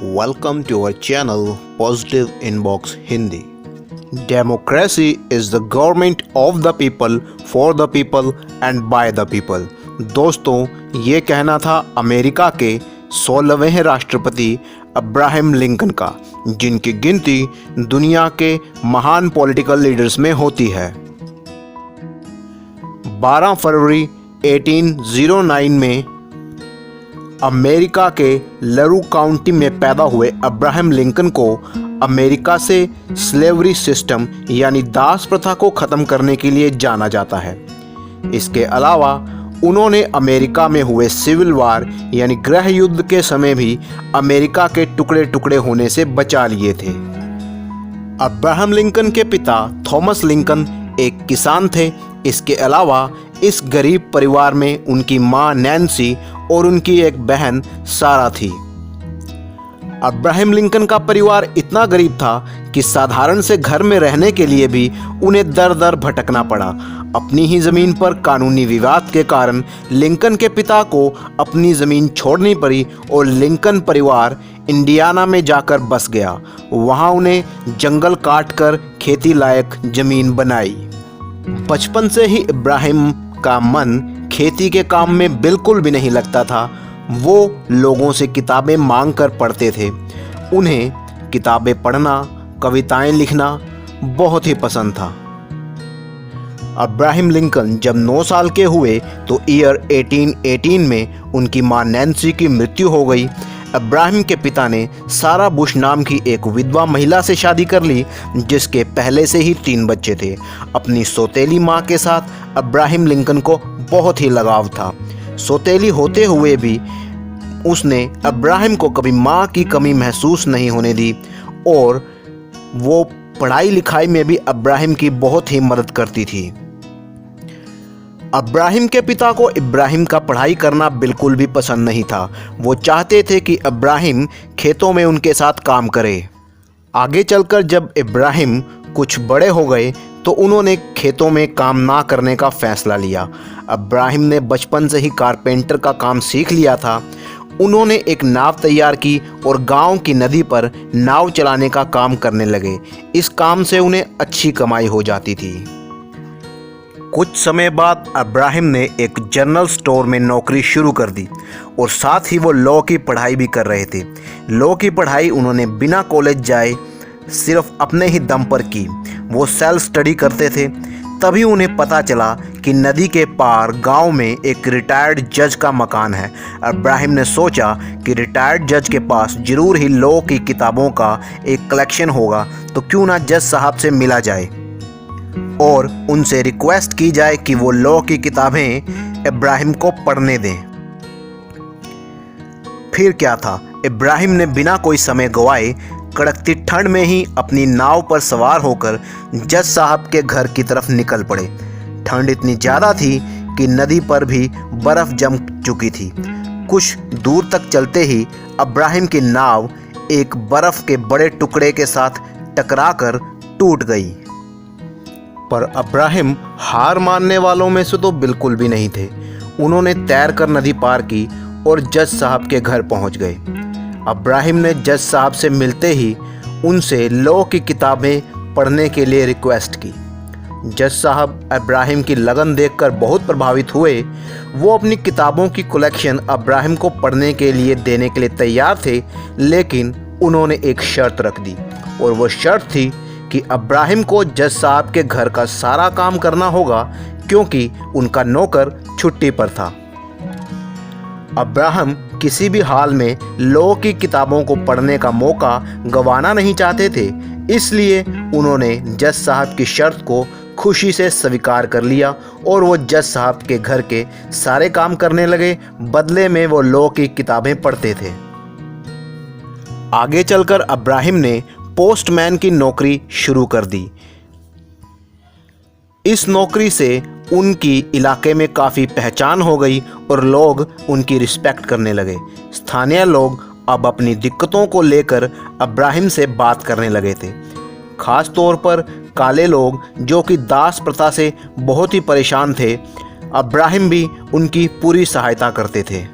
Welcome to our channel Positive Inbox Hindi. Democracy is the government of the people, for the people and by the people. दोस्तों, ये कहना था America के 16वें राष्ट्रपति Abraham Lincoln का, जिनकी गिनती दुनिया के महान पॉलिटिकल लीडर्स में होती है। 12 फरवरी 1809 में अमेरिका के लरू काउंटी में पैदा हुए अब्राहम लिंकन को अमेरिका से स्लेवरी सिस्टम यानी दास प्रथा को ख़त्म करने के लिए जाना जाता है। इसके अलावा उन्होंने अमेरिका में हुए सिविल वार यानी गृह युद्ध के समय भी अमेरिका के टुकड़े टुकड़े होने से बचा लिए थे। अब्राहम लिंकन के पिता थॉमस लिंकन एक किसान थे। इसके अलावा इस गरीब परिवार में उनकी मां नैन्सी और उनकी एक बहन सारा थी। अब्राहम लिंकन का परिवार इतना गरीब था कि साधारण से घर में रहने के लिए भी उन्हें दर दर भटकना पड़ा। अपनी ही ज़मीन पर कानूनी विवाद के कारण लिंकन के पिता को अपनी ज़मीन छोड़नी पड़ी और लिंकन परिवार इंडियाना में जाकर बस गया। वहाँ उन्हें जंगल काटकर खेती लायक ज़मीन बनाई। बचपन से ही इब्राहिम का मन खेती के काम में बिल्कुल भी नहीं लगता था। वो लोगों से किताबें मांग कर पढ़ते थे। उन्हें किताबें पढ़ना, कविताएं लिखना बहुत ही पसंद था। अब्राहम लिंकन जब 9 साल के हुए तो ईयर 1818 में उनकी मां नैन्सी की मृत्यु हो गई। अब्राहम के पिता ने सारा बुश नाम की एक विधवा महिला से शादी कर ली, जिसके पहले से ही 3 बच्चे थे। अपनी सौतेली मां के साथ अब्राहम लिंकन को बहुत ही लगाव था। सौतेली होते हुए भी उसने अब्राहम को कभी मां की कमी महसूस नहीं होने दी और वो पढ़ाई लिखाई में भी अब्राहम की बहुत ही मदद करती थी। अब्राहम के पिता को इब्राहिम का पढ़ाई करना बिल्कुल भी पसंद नहीं था। वो चाहते थे कि अब्राहम खेतों में उनके साथ काम करे। आगे चलकर जब इब्राहिम कुछ बड़े हो गए तो उन्होंने खेतों में काम ना करने का फैसला लिया। अब्राहम ने बचपन से ही कारपेंटर का काम सीख लिया था। उन्होंने एक नाव तैयार की और गांव की नदी पर नाव चलाने का काम करने लगे। इस काम से उन्हें अच्छी कमाई हो जाती थी। कुछ समय बाद अब्राहम ने एक जनरल स्टोर में नौकरी शुरू कर दी और साथ ही वो लॉ की पढ़ाई भी कर रहे थे। लॉ की पढ़ाई उन्होंने बिना कॉलेज जाए सिर्फ अपने ही दम पर की। वो सेल्फ स्टडी करते थे। तभी उन्हें पता चला कि नदी के पार गांव में एक रिटायर्ड जज का मकान है। अब्राहम ने सोचा कि रिटायर्ड जज के पास ज़रूर ही लॉ की किताबों का एक कलेक्शन होगा, तो क्यों ना जज साहब से मिला जाए और उनसे रिक्वेस्ट की जाए कि वो लॉ की किताबें इब्राहिम को पढ़ने दें। फिर क्या था, इब्राहिम ने बिना कोई समय गवाए कड़कती ठंड में ही अपनी नाव पर सवार होकर जज साहब के घर की तरफ निकल पड़े। ठंड इतनी ज़्यादा थी कि नदी पर भी बर्फ़ जम चुकी थी। कुछ दूर तक चलते ही इब्राहिम की नाव एक बर्फ़ के बड़े टुकड़े के साथ टकराकर टूट गई। पर अब्राहम हार मानने वालों में से तो बिल्कुल भी नहीं थे। उन्होंने तैरकर नदी पार की और जज साहब के घर पहुंच गए। अब्राहम ने जज साहब से मिलते ही उनसे लॉ की किताबें पढ़ने के लिए रिक्वेस्ट की। जज साहब अब्राहम की लगन देखकर बहुत प्रभावित हुए। वो अपनी किताबों की कलेक्शन अब्राहम को पढ़ने के लिए देने के लिए तैयार थे, लेकिन उन्होंने एक शर्त रख दी और वो शर्त थी कि अब्राहम को जज साहब के घर का सारा काम करना होगा, क्योंकि उनका नौकर छुट्टी पर था। अब्राहम किसी भी हाल में लॉ की किताबों को पढ़ने का मौका गंवाना नहीं चाहते थे, इसलिए उन्होंने जज साहब की शर्त को खुशी से स्वीकार कर लिया और वो जज साहब के घर के सारे काम करने लगे। बदले में वो लॉ की किताबें पढ़ते थे। आगे चलकर अब्राहम ने पोस्टमैन की नौकरी शुरू कर दी। इस नौकरी से उनकी इलाके में काफ़ी पहचान हो गई और लोग उनकी रिस्पेक्ट करने लगे। स्थानीय लोग अब अपनी दिक्कतों को लेकर अब्राहम से बात करने लगे थे। ख़ास तौर पर काले लोग, जो कि दास प्रथा से बहुत ही परेशान थे। अब्राहम भी उनकी पूरी सहायता करते थे।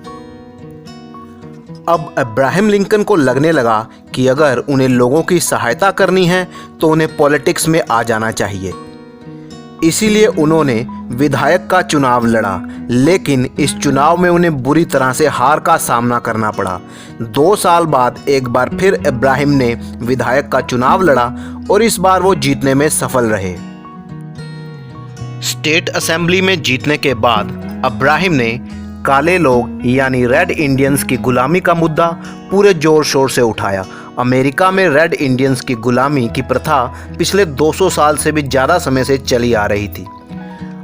अब अब्राहम लिंकन को लगने लगा कि अगर उन्हें लोगों की सहायता करनी है तो उन्हें पॉलिटिक्स में आ जाना चाहिए। इसीलिए उन्होंने विधायक का चुनाव लड़ा, लेकिन इस चुनाव में उन्हें बुरी तरह से हार का सामना करना पड़ा। 2 साल बाद एक बार फिर अब्राहम ने विधायक का चुनाव लड़ा और इस बार वो जीतने में सफल रहे। स्टेट असेंबली में जीतने के बाद अब्राहम ने काले लोग यानी रेड इंडियंस की गुलामी का मुद्दा पूरे जोर शोर से उठाया। अमेरिका में रेड इंडियंस की गुलामी की प्रथा पिछले 200 साल से भी ज़्यादा समय से चली आ रही थी।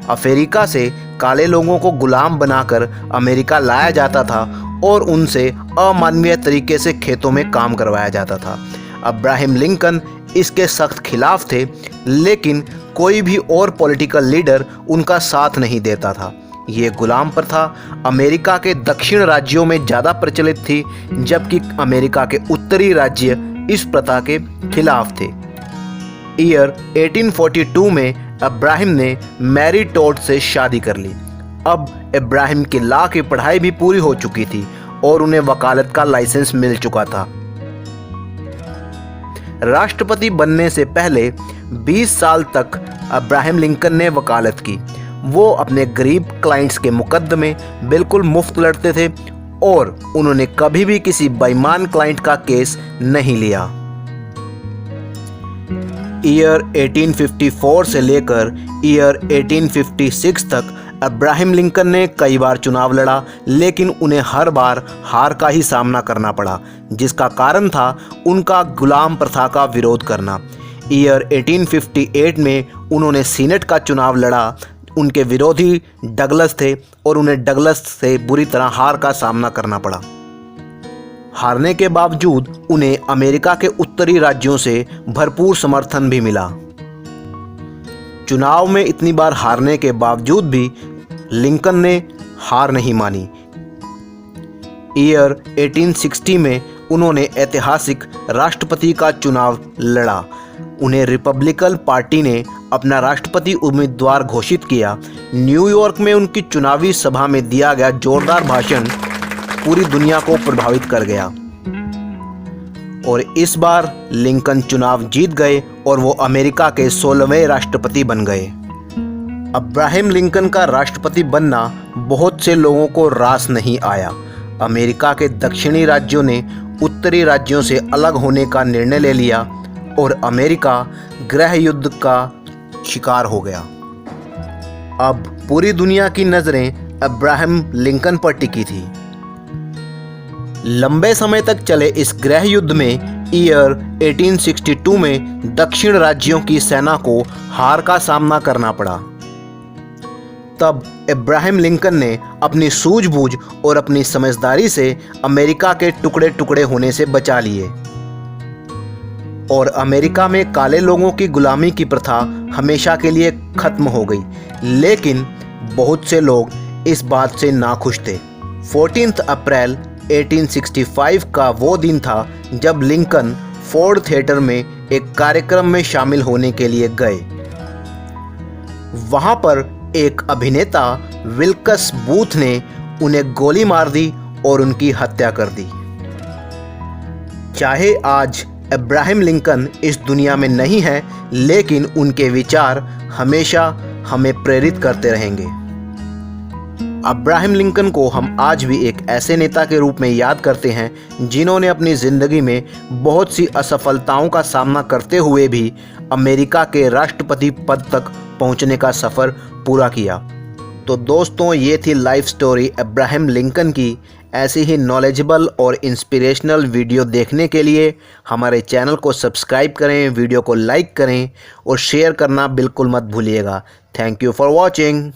अफ्रीका से काले लोगों को गुलाम बनाकर अमेरिका लाया जाता था और उनसे अमानवीय तरीके से खेतों में काम करवाया जाता था। अब्राहम लिंकन इसके सख्त खिलाफ थे, लेकिन कोई भी और पॉलिटिकल लीडर उनका साथ नहीं देता था। ये गुलाम प्रथा अमेरिका के दक्षिण राज्यों में ज़्यादा प्रचलित थी, जबकि अमेरिका के उत्तरी राज्य इस प्रथा के खिलाफ थे। ईयर 1842 में अब्राहम ने मैरी टॉड से शादी कर ली। अब अब्राहम की लॉ की पढ़ाई भी पूरी हो चुकी थी और उन्हें वकालत का लाइसेंस मिल चुका था। राष्ट्रपति बनने से पहले 20 साल तक अब्राहम लिंकन ने वकालत की। वो अपने गरीब क्लाइंट्स के मुकदमे बिल्कुल मुफ्त लड़ते थे और उन्होंने कभी भी किसी बेईमान क्लाइंट का केस नहीं लिया। ईयर 1854 से लेकर ईयर 1856 तक अब्राहम लिंकन ने कई बार चुनाव लड़ा, लेकिन उन्हें हर बार हार का ही सामना करना पड़ा, जिसका कारण था उनका गुलाम प्रथा का विरोध करना। ईयर 1858 में उन्होंने सीनेट का चुनाव लड़ा। उनके विरोधी डगलस थे और उन्हें डगलस से बुरी तरह हार का सामना करना पड़ा। हारने के बावजूद उन्हें अमेरिका के उत्तरी राज्यों से भरपूर समर्थन भी मिला। चुनाव में इतनी बार हारने के बावजूद भी लिंकन ने हार नहीं मानी। ईयर 1860 में उन्होंने ऐतिहासिक राष्ट्रपति का चुनाव लड़ा। उन्हें रिपब्लिकन पार्टी ने अपना राष्ट्रपति उम्मीदवार घोषित किया। न्यूयॉर्क में उनकी चुनावी सभा में दिया गया जोरदार भाषण पूरी दुनिया को प्रभावित कर गया और इस बार लिंकन चुनाव जीत गए और वो अमेरिका के 16वें राष्ट्रपति बन गए। अब्राहम लिंकन का राष्ट्रपति बनना बहुत से लोगों को रास नहीं आया। अमेरिका के दक्षिणी राज्यों ने उत्तरी राज्यों से अलग होने का निर्णय ले लिया और अमेरिका गृह युद्ध का शिकार हो गया। अब पूरी दुनिया की नज़रें अब्राहम लिंकन पर टिकी थी। लंबे समय तक चले इस गृह युद्ध में ईयर 1862 में दक्षिण राज्यों की सेना को हार का सामना करना पड़ा। तब अब्राहम लिंकन ने अपनी सूझबूझ और अपनी समझदारी से अमेरिका के टुकड़े टुकड़े होने से बचा लिए और अमेरिका में काले लोगों की गुलामी की प्रथा हमेशा के लिए खत्म हो गई। लेकिन बहुत से लोग इस बात से नाखुश थे। 14 अप्रैल 1865 का वो दिन था जब लिंकन फोर्ड थिएटर में एक कार्यक्रम में शामिल होने के लिए गए। वहां पर एक अभिनेता विल्कस बूथ ने उन्हें गोली मार दी और उनकी हत्या कर दी। चाहे आज अब्राहम लिंकन इस दुनिया में नहीं है, लेकिन उनके विचार हमेशा हमें प्रेरित करते रहेंगे। अब्राहम लिंकन को हम आज भी एक ऐसे नेता के रूप में याद करते हैं जिन्होंने अपनी ज़िंदगी में बहुत सी असफलताओं का सामना करते हुए भी अमेरिका के राष्ट्रपति पद तक पहुंचने का सफ़र पूरा किया। तो दोस्तों, ये थी लाइफ स्टोरी अब्राहम लिंकन की। ऐसी ही नॉलेजेबल और इंस्पिरेशनल वीडियो देखने के लिए हमारे चैनल को सब्सक्राइब करें, वीडियो को लाइक करें और शेयर करना बिल्कुल मत भूलिएगा। Thank you for watching.